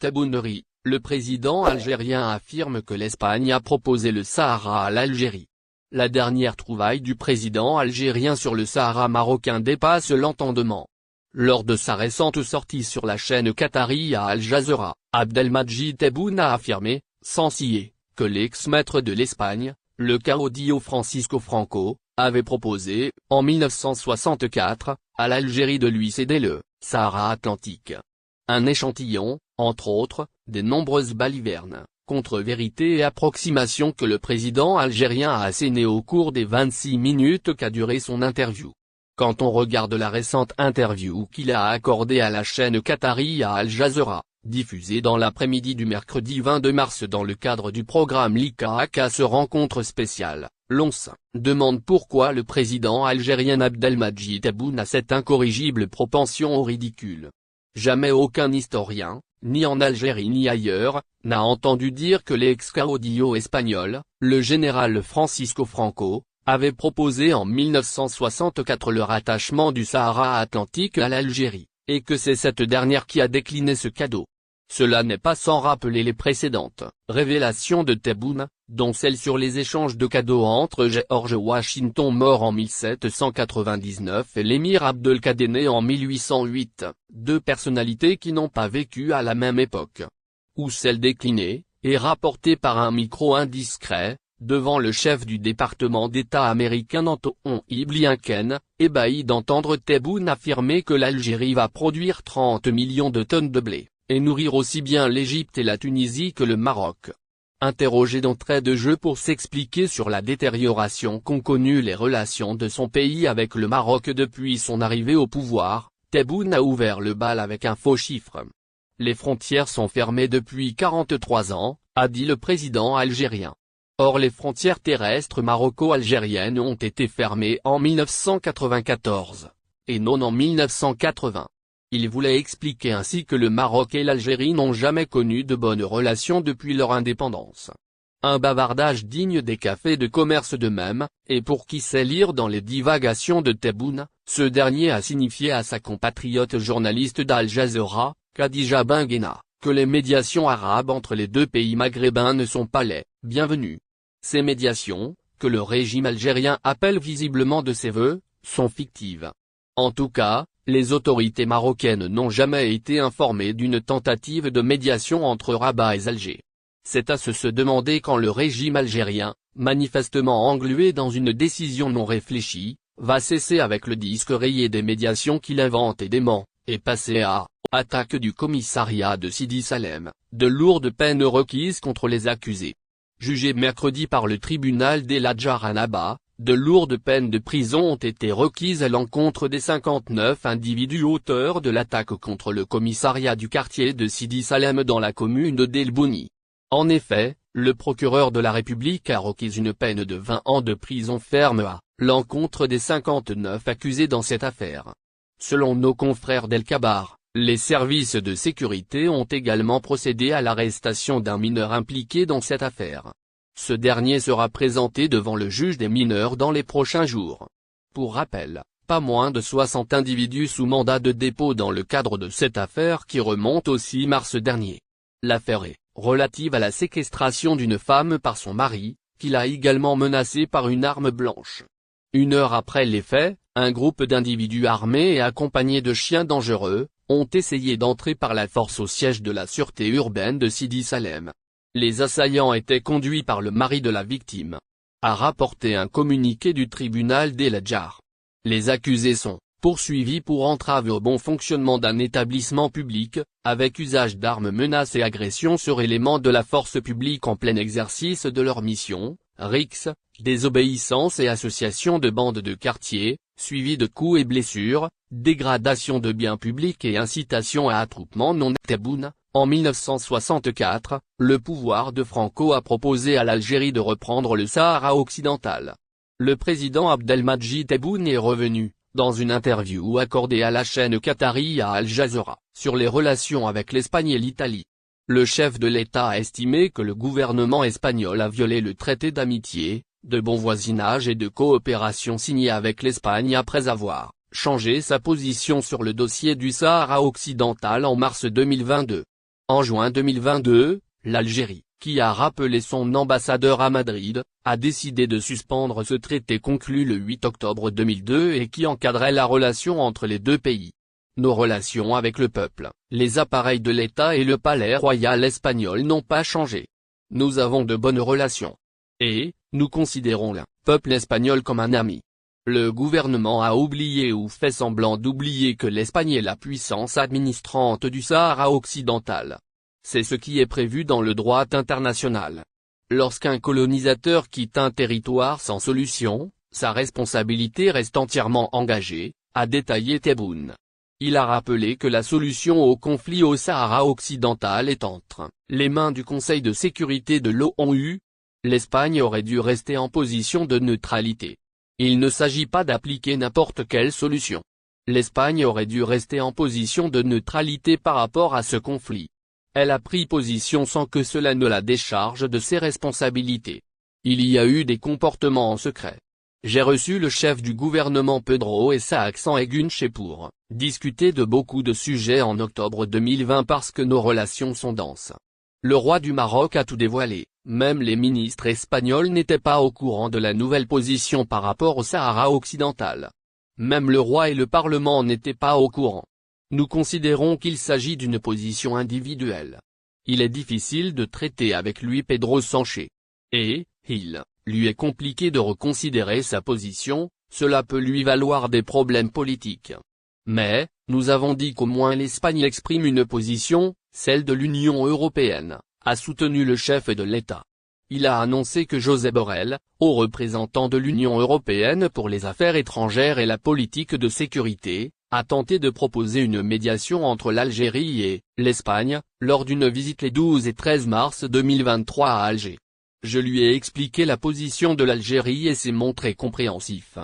Tebboune, le président algérien affirme que l'Espagne a proposé le Sahara à l'Algérie. La dernière trouvaille du président algérien sur le Sahara marocain dépasse l'entendement. Lors de sa récente sortie sur la chaîne qatari à Al Jazeera, Abdelmadjid Tebboune a affirmé, sans ciller, que l'ex-maître de l'Espagne, le caudillo Francisco Franco, avait proposé, en 1964, à l'Algérie de lui céder le Sahara Atlantique. Un échantillon, entre autres, des nombreuses balivernes, contre-vérités et approximations que le président algérien a assénées au cours des 26 minutes qu'a duré son interview. Quand on regarde la récente interview qu'il a accordée à la chaîne qatari à Al Jazeera, diffusée dans l'après-midi du mercredi 22 mars dans le cadre du programme l'ICAC se rencontre spéciale, l'on se demande pourquoi le président algérien Abdelmadjid Tebboune a cette incorrigible propension au ridicule. Jamais aucun historien, ni en Algérie ni ailleurs, n'a entendu dire que l'ex-caudillo espagnol, le général Francisco Franco, avait proposé en 1964 le rattachement du Sahara Atlantique à l'Algérie, et que c'est cette dernière qui a décliné ce cadeau. Cela n'est pas sans rappeler les précédentes révélations de Tebboune, dont celle sur les échanges de cadeaux entre George Washington mort en 1799 et l'émir Abdelkader né en 1808, deux personnalités qui n'ont pas vécu à la même époque. Ou celle déclinée, et rapportée par un micro indiscret, devant le chef du département d'État américain Anthony Blinken, ébahi d'entendre Tebboune affirmer que l'Algérie va produire 30 millions de tonnes de blé, et nourrir aussi bien l'Égypte et la Tunisie que le Maroc. Interrogé d'entrée de jeu pour s'expliquer sur la détérioration qu'ont connue les relations de son pays avec le Maroc depuis son arrivée au pouvoir, Tebboune a ouvert le bal avec un faux chiffre. Les frontières sont fermées depuis 43 ans, a dit le président algérien. Or les frontières terrestres maroco-algériennes ont été fermées en 1994, et non en 1980. Il voulait expliquer ainsi que le Maroc et l'Algérie n'ont jamais connu de bonnes relations depuis leur indépendance. Un bavardage digne des cafés de commerce de même, et pour qui sait lire dans les divagations de Tebboune, ce dernier a signifié à sa compatriote journaliste d'Al Jazeera, Khadija Benguena, que les médiations arabes entre les deux pays maghrébins ne sont pas les bienvenues. Ces médiations, que le régime algérien appelle visiblement de ses vœux, sont fictives. En tout cas, les autorités marocaines n'ont jamais été informées d'une tentative de médiation entre Rabat et Alger. C'est à se demander quand le régime algérien, manifestement englué dans une décision non réfléchie, va cesser avec le disque rayé des médiations qu'il invente et dément, et passer à attaque du commissariat de Sidi Salem, de lourdes peines requises contre les accusés. Jugés mercredi par le tribunal d'El Hadjar à Rabat, de lourdes peines de prison ont été requises à l'encontre des 59 individus auteurs de l'attaque contre le commissariat du quartier de Sidi Salem dans la commune d'El Bouni. En effet, le procureur de la République a requis une peine de 20 ans de prison ferme à l'encontre des 59 accusés dans cette affaire. Selon nos confrères d'El Kabar, les services de sécurité ont également procédé à l'arrestation d'un mineur impliqué dans cette affaire. Ce dernier sera présenté devant le juge des mineurs dans les prochains jours. Pour rappel, pas moins de 60 individus sous mandat de dépôt dans le cadre de cette affaire qui remonte au 6 mars dernier. L'affaire est relative à la séquestration d'une femme par son mari, qu'il a également menacée par une arme blanche. Une heure après les faits, un groupe d'individus armés et accompagnés de chiens dangereux, ont essayé d'entrer par la force au siège de la sûreté urbaine de Sidi Salem. Les assaillants étaient conduits par le mari de la victime, a rapporté un communiqué du tribunal d'El Hadjar. Les accusés sont poursuivis pour entrave au bon fonctionnement d'un établissement public, avec usage d'armes, menaces et agressions sur éléments de la force publique en plein exercice de leur mission, rixes, désobéissance et association de bandes de quartier, suivi de coups et blessures, dégradation de biens publics et incitation à attroupement non. Tebboune. En 1964, le pouvoir de Franco a proposé à l'Algérie de reprendre le Sahara occidental. Le président Abdelmadjid Tebboune est revenu, dans une interview accordée à la chaîne qatari à Al Jazeera, sur les relations avec l'Espagne et l'Italie. Le chef de l'État a estimé que le gouvernement espagnol a violé le traité d'amitié, de bon voisinage et de coopération signé avec l'Espagne après avoir changé sa position sur le dossier du Sahara occidental en mars 2022. En juin 2022, l'Algérie, qui a rappelé son ambassadeur à Madrid, a décidé de suspendre ce traité conclu le 8 octobre 2002 et qui encadrait la relation entre les deux pays. Nos relations avec le peuple, les appareils de l'État et le palais royal espagnol n'ont pas changé. Nous avons de bonnes relations. Et, nous considérons le peuple espagnol comme un ami. Le gouvernement a oublié ou fait semblant d'oublier que l'Espagne est la puissance administrante du Sahara occidental. C'est ce qui est prévu dans le droit international. Lorsqu'un colonisateur quitte un territoire sans solution, sa responsabilité reste entièrement engagée, a détaillé Tebboune. Il a rappelé que la solution au conflit au Sahara occidental est entre les mains du Conseil de sécurité de l'ONU. L'Espagne aurait dû rester en position de neutralité. Il ne s'agit pas d'appliquer n'importe quelle solution. L'Espagne aurait dû rester en position de neutralité par rapport à ce conflit. Elle a pris position sans que cela ne la décharge de ses responsabilités. Il y a eu des comportements en secret. J'ai reçu le chef du gouvernement Pedro Isaac Sanguinche pour discuter de beaucoup de sujets en octobre 2020 parce que nos relations sont denses. Le roi du Maroc a tout dévoilé, même les ministres espagnols n'étaient pas au courant de la nouvelle position par rapport au Sahara occidental. Même le roi et le Parlement n'étaient pas au courant. Nous considérons qu'il s'agit d'une position individuelle. Il est difficile de traiter avec lui Pedro Sánchez. Et, il lui est compliqué de reconsidérer sa position, cela peut lui valoir des problèmes politiques. Mais, nous avons dit qu'au moins l'Espagne exprime une position, celle de l'Union européenne, a soutenu le chef de l'État. Il a annoncé que Josep Borrell, haut représentant de l'Union européenne pour les affaires étrangères et la politique de sécurité, a tenté de proposer une médiation entre l'Algérie et l'Espagne, lors d'une visite les 12 et 13 mars 2023 à Alger. Je lui ai expliqué la position de l'Algérie et s'est montré compréhensif.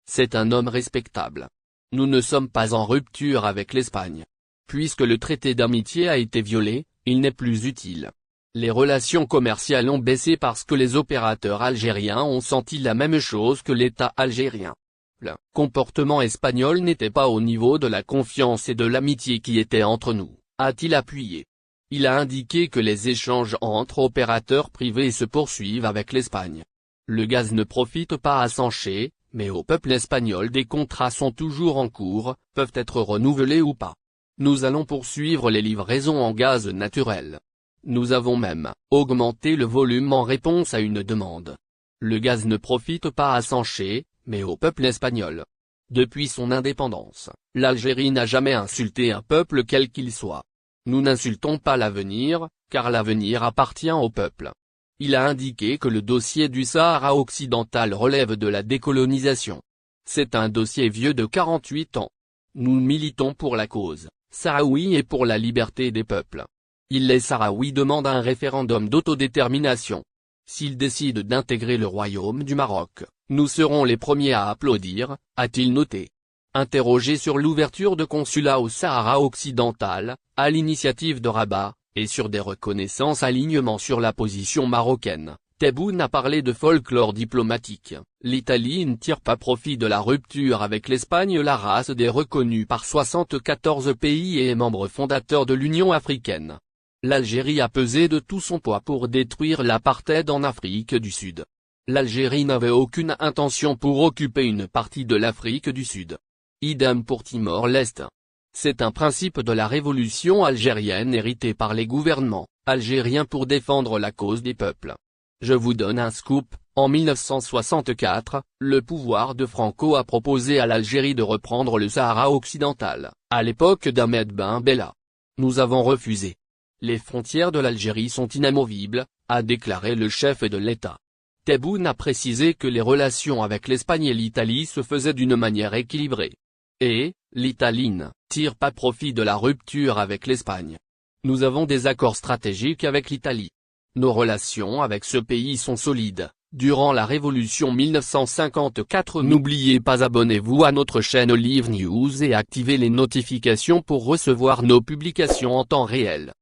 C'est un homme respectable. Nous ne sommes pas en rupture avec l'Espagne. Puisque le traité d'amitié a été violé, il n'est plus utile. Les relations commerciales ont baissé parce que les opérateurs algériens ont senti la même chose que l'État algérien. Le comportement espagnol n'était pas au niveau de la confiance et de l'amitié qui était entre nous, a-t-il appuyé. Il a indiqué que les échanges entre opérateurs privés se poursuivent avec l'Espagne. Le gaz ne profite pas à Sánchez, mais au peuple espagnol des contrats sont toujours en cours, peuvent être renouvelés ou pas. Nous allons poursuivre les livraisons en gaz naturel. Nous avons même augmenté le volume en réponse à une demande. Le gaz ne profite pas à Sánchez, mais au peuple espagnol. Depuis son indépendance, l'Algérie n'a jamais insulté un peuple quel qu'il soit. Nous n'insultons pas l'avenir, car l'avenir appartient au peuple. Il a indiqué que le dossier du Sahara occidental relève de la décolonisation. C'est un dossier vieux de 48 ans. Nous militons pour la cause sahraoui et pour la liberté des peuples. Les Sahraouis demandent un référendum d'autodétermination. S'ils décident d'intégrer le royaume du Maroc, nous serons les premiers à applaudir, a-t-il noté. Interrogé sur l'ouverture de consulats au Sahara occidental, à l'initiative de Rabat, et sur des reconnaissances alignement sur la position marocaine, Tebboune a parlé de folklore diplomatique. L'Italie ne tire pas profit de la rupture avec l'Espagne. La race est reconnue par 74 pays et est membre fondateur de l'Union africaine. L'Algérie a pesé de tout son poids pour détruire l'apartheid en Afrique du Sud. L'Algérie n'avait aucune intention pour occuper une partie de l'Afrique du Sud. Idem pour Timor-Leste. C'est un principe de la révolution algérienne hérité par les gouvernements algériens pour défendre la cause des peuples. Je vous donne un scoop, en 1964, le pouvoir de Franco a proposé à l'Algérie de reprendre le Sahara occidental, à l'époque d'Ahmed Ben Bella. Nous avons refusé. Les frontières de l'Algérie sont inamovibles, a déclaré le chef de l'État. Tebboune a précisé que les relations avec l'Espagne et l'Italie se faisaient d'une manière équilibrée. Et, l'Italie ne tire pas profit de la rupture avec l'Espagne. Nous avons des accords stratégiques avec l'Italie. Nos relations avec ce pays sont solides. Durant la révolution 1954, n'oubliez pas abonnez-vous à notre chaîne Olive News et activez les notifications pour recevoir nos publications en temps réel.